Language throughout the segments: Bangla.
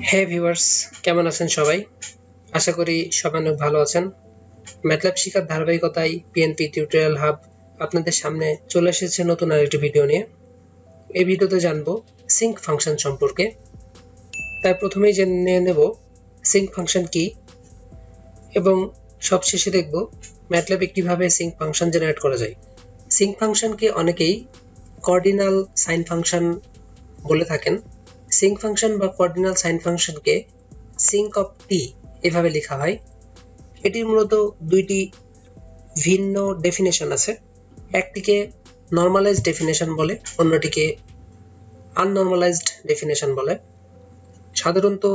হে ভিউয়ার্স, কেমন আছেন সবাই? আশা করি সবাই অনেক ভালো আছেন। ম্যাটল্যাব শিখার ধারাবাহিকতায় পিএনপি টিউটোরিয়াল হাব আপনাদের সামনে চলে এসেছে নতুন আরেকটি ভিডিও নিয়ে। এই ভিডিওতে জানবো সিঙ্ক ফাংশন সম্পর্কে। তাই প্রথমেই জেনে নেব সিঙ্ক ফাংশন কি এবং সবশেষে দেখব ম্যাটল্যাবে কিভাবে সিঙ্ক ফাংশন জেনারেট করা যায়। সিঙ্ক ফাংশনকে অনেকেই কর্ডিনাল সাইন ফাংশন বলে থাকেন। সিঙ্ক ফাংশন বা কর্ডিনাল সাইন ফাংশনকে সিঙ্ক অফ টি এভাবে লেখা হয়। এটির মূলত দুইটি ভিন্ন ডেফিনেশন আছে। একটিকে নর্মালাইজড ডেফিনেশন বলে, অন্যটিকে আননর্মালাইজড ডেফিনেশন বলে। সাধারণত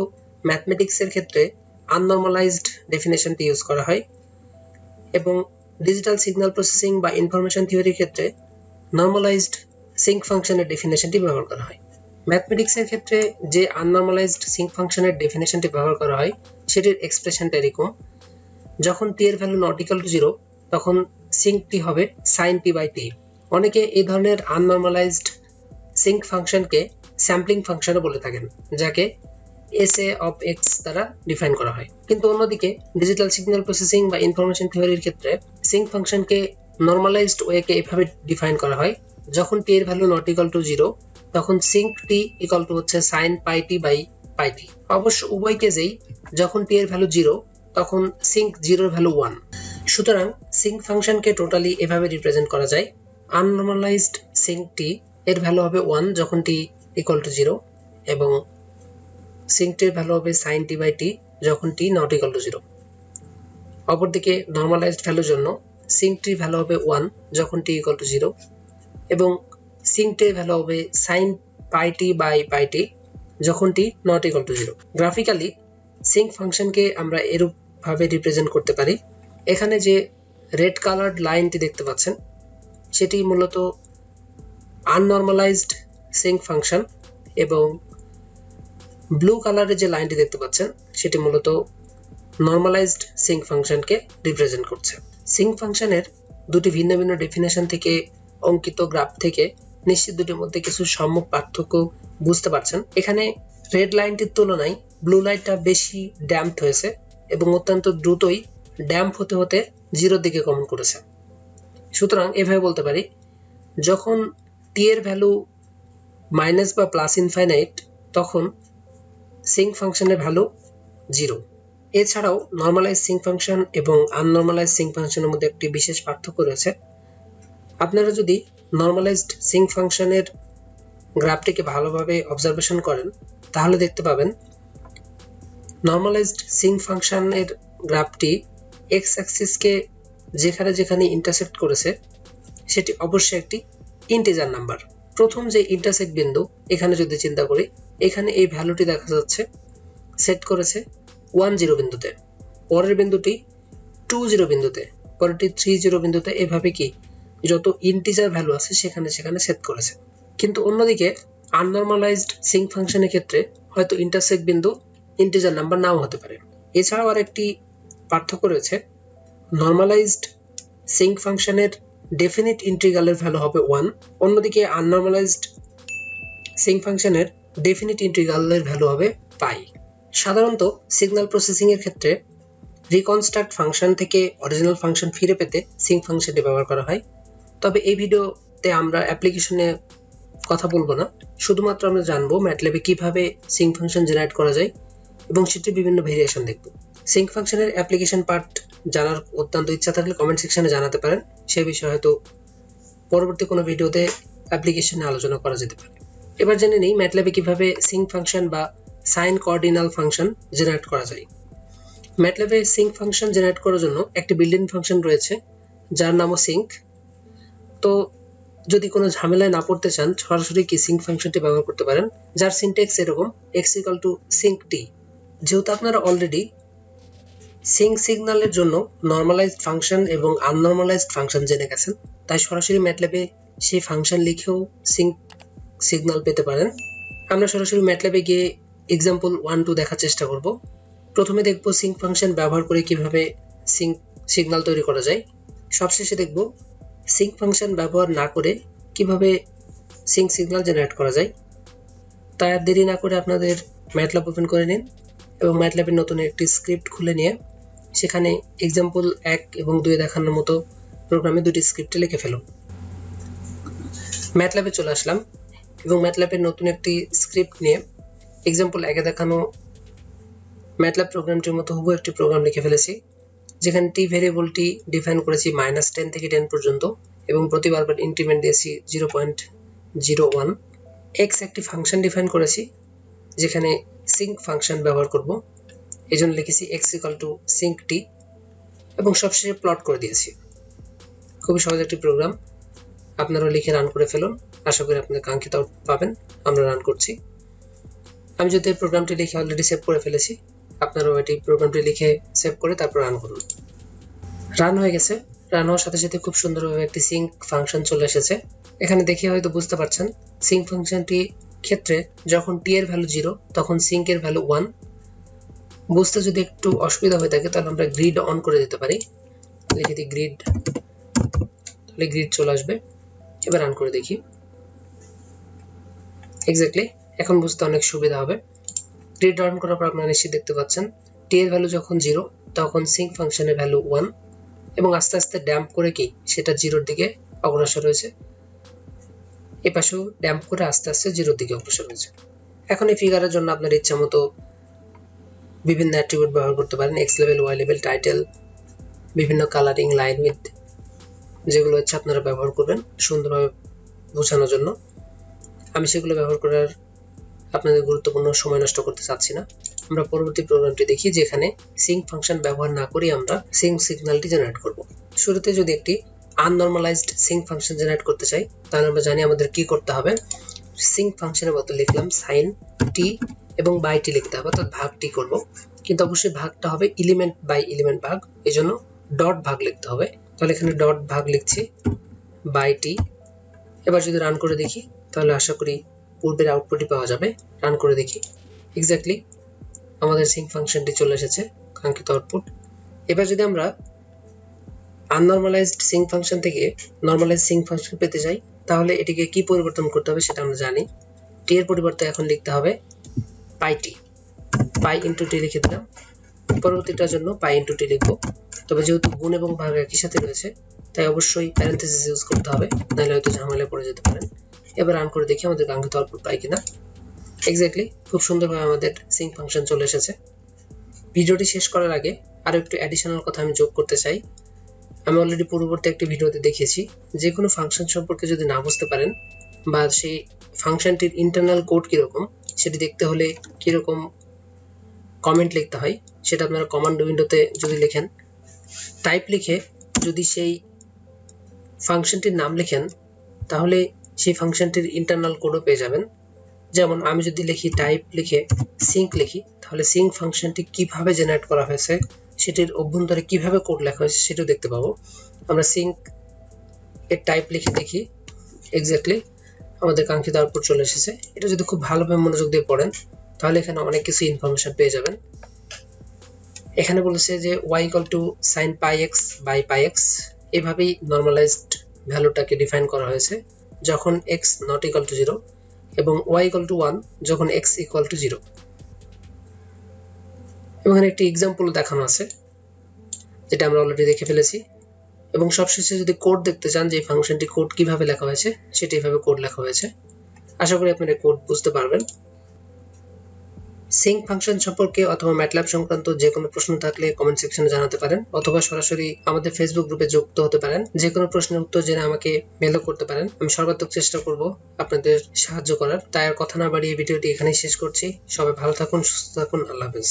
ম্যাথমেটিক্সের ক্ষেত্রে আননর্মালাইজড ডেফিনেশনটি ইউজ করা হয় এবং ডিজিটাল সিগন্যাল প্রসেসিং বা ইনফরমেশন থিওরির ক্ষেত্রে নর্মালাইজড সিঙ্ক ফাংশনের ডেফিনেশনটি ব্যবহার করা হয়। ম্যাথমেটিক্সের ক্ষেত্রে যে আননর্মালাইজড সিঙ্ক ফাংশনের ডেফিনেশনটি ব্যবহার করা হয় সেটির এক্সপ্রেশনটা এরকম: যখন টি এর ভ্যালু নট ইকুয়াল টু 0 তখন সিঙ্কটি হবে সাইন টি বাই টি। অনেকে এই ধরনের আননর্মালাইজড সিঙ্ক ফাংশনকে স্যাম্পলিং ফাংশনও বলে থাকেন, যাকে এসএ অফ এক্স দ্বারা ডিফাইন করা হয়। কিন্তু অন্যদিকে ডিজিটাল সিগন্যাল প্রসেসিং বা ইনফরমেশন থিওরির ক্ষেত্রে সিঙ্ক ফাংশনকে নর্মালাইজড ওয়েকে এভাবে ডিফাইন করা হয়: যখন টি এর ভ্যালু নট ইকুয়াল টু 0 তখন সিঙ্ক টি ইকুয়াল টু হচ্ছে sine pi t by pi t. অবশ্য উভয় কেসেই যখন টি এর ভ্যালু 0 তখন সিঙ্ক 0 এর ভ্যালু 1। সুতরাং সিঙ্ক ফাংশনকে টোটালি এভাবে রিপ্রেজেন্ট করা যায়: আননর্মালাইজড সিঙ্ক টি এর ভ্যালু হবে 1 যখন টি ইকুয়াল টু 0, এবং সিঙ্ক টির ভ্যালু হবে সাইন টি বাই টি যখন টি নট ইকুয়াল টু 0। অপরদিকে নর্মালাইজড ভ্যালুর জন্য সিঙ্ক টির ভ্যালু হবে 1 যখন টি ইকুয়াল টু 0, এবং সিঙ্ক টির ভ্যালু হবে sign pi t by pi t যখন t not equal to 0। Graphically sinc ফাংশনকে আমরা এরূপ ভাবে রিপ্রেজেন্ট করতে পারি। এখানে যে রেড কালার্ড লাইনটি দেখতে পাচ্ছেন সেটি মূলত আননর্মালাইজড সিঙ্ক ফাংশন, এবং ব্লু কালারের যে লাইনটি দেখতে পাচ্ছেন সেটি মূলত নর্মালাইজড সিঙ্ক ফাংশনকে রিপ্রেজেন্ট করছে। সিঙ্ক ফাংশনের দুটি ভিন্ন ভিন্ন ডেফিনেশন থেকে অঙ্কিত গ্রাফ থেকে নিশ্চিত দুটির মধ্যে কিছু সম্মুখ পার্থক্য বুঝতে পারছেন। এখানে রেড লাইনটির তুলনায় ব্লু লাইনটা বেশি ড্যাম্পড হয়েছে এবং অত্যন্ত দ্রুতই ড্যাম্প হতে হতে 0 দিকে গমন করেছে। সুতরাং এভাবে বলতে পারি, যখন টি এর ভ্যালু মাইনাস বা প্লাস ইনফাইনাইট তখন সিঙ্ক ফাংশনের ভ্যালু 0। এছাড়াও নর্মালাইজ সিঙ্ক ফাংশন এবং আননর্মালাইজ সিঙ্ক ফাংশনের মধ্যে একটি বিশেষ পার্থক্য রয়েছে। আপনারা যদি নর্মালাইজড সিঙ্ক ফাংশনের গ্রাফটিকে ভালোভাবে অবজারভেশন করেন তাহলে দেখতে পাবেন নর্মালাইজড সিঙ্ক ফাংশনের গ্রাফটি এক্স অ্যাক্সিসকে যেখানে যেখানে ইন্টারসেক্ট করেছে সেটি অবশ্যই একটি ইন্টিজার নাম্বার। প্রথম যে ইন্টারসেক্ট বিন্দু এখানে যদি চিন্তা করি, এখানে এই ভ্যালুটি দেখা যাচ্ছে সেট করেছে 10 বিন্দুতে, পরের বিন্দুটি 20 বিন্দুতে, পরেরটি 30 বিন্দুতে, এভাবে কি যত ইন্টিজার ভ্যালু আছে সেখানে সেখানে সেট করেছে। কিন্তু অন্যদিকে আননর্মালাইজড সিঙ্ক ফাংশনের ক্ষেত্রে হয়তো ইন্টারসেক্ট বিন্দু ইন্টিজার নাম্বার নাও হতে পারে। এছাড়াও আর একটি পার্থক্য রয়েছে, নর্মালাইজড সিঙ্ক ফাংশনের ডেফিনিট ইন্টিগ্রালের ভ্যালু হবে 1, অন্যদিকে আননর্মালাইজড সিঙ্ক ফাংশনের ডেফিনিট ইন্টিগ্রালের ভ্যালু হবে পাই। সাধারণত সিগন্যাল প্রসেসিং এর ক্ষেত্রে রিকনস্ট্রাক্ট ফাংশন থেকে অরিজিনাল ফাংশন ফিরে পেতে সিঙ্ক ফাংশনটি ব্যবহার করা হয়। তবে এই ভিডিওতে আমরা অ্যাপ্লিকেশনে কথা বলবো না, শুধুমাত্র আমরা জানবো ম্যাটল্যাবে কিভাবে সিঙ্ক ফাংশন জেনারেট করা যায় এবং সেটির বিভিন্ন ভেরিয়েশন দেখব। সিঙ্ক ফাংশনের অ্যাপ্লিকেশন পার্ট জানার অত্যন্ত ইচ্ছা থাকলে কমেন্ট সেকশনে জানাতে পারেন, সে বিষয়ে হয়তো পরবর্তী কোনো ভিডিওতে অ্যাপ্লিকেশনে আলোচনা করা যেতে পারে। এবার জেনে নিই ম্যাটল্যাবে কিভাবে সিঙ্ক ফাংশন বা সাইন কর্ডিনাল ফাংশন জেনারেট করা যায়। ম্যাটল্যাবে সিঙ্ক ফাংশন জেনারেট করার জন্য একটি বিল্ট ইন ফাংশন রয়েছে যার নামও সিঙ্ক। তো যদি কোনো ঝামেলায় না পড়তে চান সরাসরি কি সিঙ্ক ফাংশনটি ব্যবহার করতে পারেন, যার সিনট্যাক্স এরকম: x = সিঙ্ক টি। যেহেতু আপনারা অলরেডি সিঙ্ক সিগন্যালের জন্য নর্মালাইজড ফাংশন এবং আননর্মালাইজড ফাংশন জেনে গেছেন, তাই সরাসরি ম্যাটল্যাবে সেই ফাংশন লিখেও সিঙ্ক সিগন্যাল পেতে পারেন। আমরা সরাসরি ম্যাটল্যাবে গিয়ে এক্সাম্পল 1-2 দেখার চেষ্টা করব। প্রথমে দেখব সিঙ্ক ফাংশন ব্যবহার করে কিভাবে সিঙ্ক সিগন্যাল তৈরি করা যায়। সবশেষে দেখব সিঙ্ক ফাংশন ব্যবহার না করে কিভাবে সিঙ্ক সিগন্যাল জেনারেট করা যায়। তাই আর দেরি না করে আপনাদের ম্যাটল্যাব ওপেন করে নিন এবং ম্যাটল্যাবের নতুন একটি স্ক্রিপ্ট খুলে নিয়ে সেখানে এক্সাম্পল 1 এবং 2 দেখানোর মতো প্রোগ্রামে দুটি স্ক্রিপ্টে লিখে ফেলুন। ম্যাটল্যাবে চলে আসলাম এবং ম্যাটল্যাবের নতুন একটি স্ক্রিপ্ট নিয়ে এক্সাম্পল 1 দেখানো ম্যাটল্যাব প্রোগ্রামটির মতো হুবহু একটি প্রোগ্রাম লিখে ফেলেছি, যেখানে টি ভেরিয়েবলটি ডিফাইন করেছি -10 থেকে 10 পর্যন্ত এবং প্রতিবার ইনক্রিমেন্ট দিয়েছি 0.01। এক্স একটি ফাংশন ডিফাইন করেছি, যেখানে সিঙ্ক ফাংশন ব্যবহার করব, এই জন্য লিখেছি এক্স ইকুয়াল টু সিঙ্ক টি এবং সবশেষে প্লট করে দিয়েছি। খুবই সহজ একটি প্রোগ্রাম, আপনারাও লিখে রান করে ফেলুন, আশা করি আপনাদের কাঙ্ক্ষিত আউটপুট পাবেন। আমরা রান করছি। আমি যদি প্রোগ্রামটি লিখে অলরেডি সেভ করে ফেলেছি, আপনারাও এটি প্রোগ্রামটি লিখে সেভ করে তারপর রান করুন। রান হয়ে গেছে। রান হওয়ার সাথে সাথে খুব সুন্দরভাবে একটি সিঙ্ক ফাংশন চলে এসেছে। এখানে দেখে হয়তো বুঝতে পারছেন, সিঙ্ক ফাংশনটি ক্ষেত্রে যখন টি এর ভ্যালু 0 তখন সিঙ্ক এর ভ্যালু 1। বুঝতে যদি একটু অসুবিধা হয়ে থাকে তাহলে আমরা গ্রিড অন করে দিতে পারি, লিখে দিই গ্রিড, তাহলে গ্রিড চলে আসবে। এবার রান করে দেখি। এক্স্যাক্টলি এখন বুঝতে অনেক সুবিধা হবে। গ্রিড অন করার পর আপনারা নিশ্চয়ই দেখতে পাচ্ছেন টি এর ভ্যালু যখন 0 তখন সিঙ্ক ফাংশনের ভ্যালু 1 এবং আস্তে আস্তে ড্যাম্প করে কি সেটা 0 এর দিকে অগ্রসর হয়েছে। এই পাশেও ড্যাম্প করে আস্তে আস্তে 0 এর দিকে অগ্রসর হয়েছে। এখন এই ফিগারের জন্য আপনার ইচ্ছা মতো বিভিন্ন অ্যাট্রিবিউট ব্যবহার করতে পারেন, X level, Y level, title, বিভিন্ন কালারিং, লাইন উইথ, যেগুলো হচ্ছে আপনারা ব্যবহার করবেন সুন্দরভাবে বোঝানোর জন্য। আমি সেগুলো ব্যবহার করার আপনাদের গুরুত্বপূর্ণ সময় নষ্ট করতে চাচ্ছি না। আমরা পরবর্তী প্রোগ্রামটি দেখি, যেখানে সিঙ্ক ফাংশন ব্যবহার না করে আমরা সিঙ্ক সিগন্যালটি জেনারেট করব। শুরুতে যদি একটি আননর্মালাইজড সিঙ্ক ফাংশন জেনারেট করতে চাই, তাহলে আমরা জানি আমাদের কি করতে হবে। সিঙ্ক ফাংশনের বদলে লিখলাম সাইন টি এবং বাই টি লিখতে হবে, অর্থাৎ ভাগ টি করব, কিন্তু অবশ্যই ভাগটা হবে এলিমেন্ট বাই এলিমেন্ট ভাগ, এই জন্য ডট ভাগ লিখতে হবে। তাহলে এখানে ডট ভাগ লিখছি বাই টি। এবার যদি রান করে দেখি তাহলে আশা করি পূর্বের আউটপুটই পাওয়া যাবে। রান করে দেখি, এক্স্যাক্টলি আমাদের সিঙ্ক ফাংশনটি চলে এসেছে, কাঙ্ক্ষিত আউটপুট। এবার যদি আমরা আননর্মালাইজড সিঙ্ক ফাংশন থেকে নর্মালাইজড সিঙ্ক ফাংশন পেতে চাই, তাহলে এটিকে কি পরিবর্তন করতে হবে সেটা আমরা জানি। টি এর পরিবর্তে এখন লিখতে হবে পাই টি, পাই ইন্টু টি লিখে দিলাম। পরবর্তীটার জন্য পাই ইন্টু টি লিখবো, তবে যেহেতু গুণ এবং ভাগ একই সাথে রয়েছে তাই অবশ্যই প্যারেনথেসিস ইউজ করতে হবে, নাহলে হয়তো ঝামেলায় পড়ে যেতে পারেন। এবার রান করে দেখি আমাদের কাঙ্ক্ষিত আউটপুট পাই কিনা। এক্স্যাক্টলি খুব সুন্দরভাবে আমাদের সিঙ্ক ফাংশন চলে এসেছে। ভিডিওটি শেষ করার আগে আরো একটু অ্যাডিশনাল কথা আমি যোগ করতে চাই। আমি অলরেডি পূর্ববর্তী একটি ভিডিওতে দেখিয়েছি, যে কোনো ফাংশন সম্পর্কে যদি না বুঝতে পারেন বা সেই ফাংশনটির ইন্টারনাল কোড কিরকম সেটি দেখতে হলে কিরকম কমেন্ট লিখতে হয় সেটা আপনারা কমান্ড উইন্ডোতে যদি লেখেন, টাইপ লিখে যদি সেই ফাংশনটির নাম লেখেন তাহলে সেই ফাংশনটির ইন্টারনাল কোডও পেয়ে যাবেন। যেমন আমি যদি লিখি টাইপ লিখে সিঙ্ক লিখি, তাহলে সিঙ্ক ফাংশনটি কিভাবে জেনারেট করা হয়েছে, সেটির অভ্যন্তরে কিভাবে কোড লেখা হয়েছে সেটাও দেখতে পাবো। আমরা সিঙ্ক এর টাইপ লিখে দেখি, এক্স্যাক্টলি আমাদের কাঙ্ক্ষিত আউটপুট চলে এসেছে। এটা যদি খুব ভালোভাবে মনোযোগ দিয়ে পড়েন তাহলে এখানে অনেক কিছু ইনফরমেশন পেয়ে যাবেন। এখানে বলেছে যে y equal to sin pi X by pi X, এভাবেই নর্মালাইজড ভ্যালুটাকে ডিফাইন করা হয়েছে যখন x নট ইকুয়াল টু 0 এবং y ইকুয়াল টু 1 যখন x ইকুয়াল টু 0। এবং এখানে একটি এক্সাম্পল দেখানো আছে যেটা আমরা অলরেডি দেখে ফেলেছি। এবং সবশেষে যদি কোড দেখতে চান যে এই ফাংশনটি কোড কিভাবে লেখা হয়েছে, সেটি এভাবে কোড লেখা হয়েছে। আশা করি আপনারা কোড বুঝতে পারবেন। সিঙ্ক ফাংশন সম্পর্কে অথবা ম্যাটল্যাব সংক্রান্ত যে কোনো প্রশ্ন থাকলে কমেন্ট সেকশনে জানাতে পারেন, অথবা সরাসরি আমাদের ফেসবুক গ্রুপে যুক্ত হতে পারেন। যে কোনো প্রশ্নের উত্তর জেনে আমাকে মেলও করতে পারেন, আমি সর্বাত্মক চেষ্টা করব আপনাদের সাহায্য করার। তাই আর কথা না বাড়িয়ে ভিডিওটি এখানেই শেষ করছি। সবাই ভালো থাকুন, সুস্থ থাকুন, আল্লাহ হাফেজ।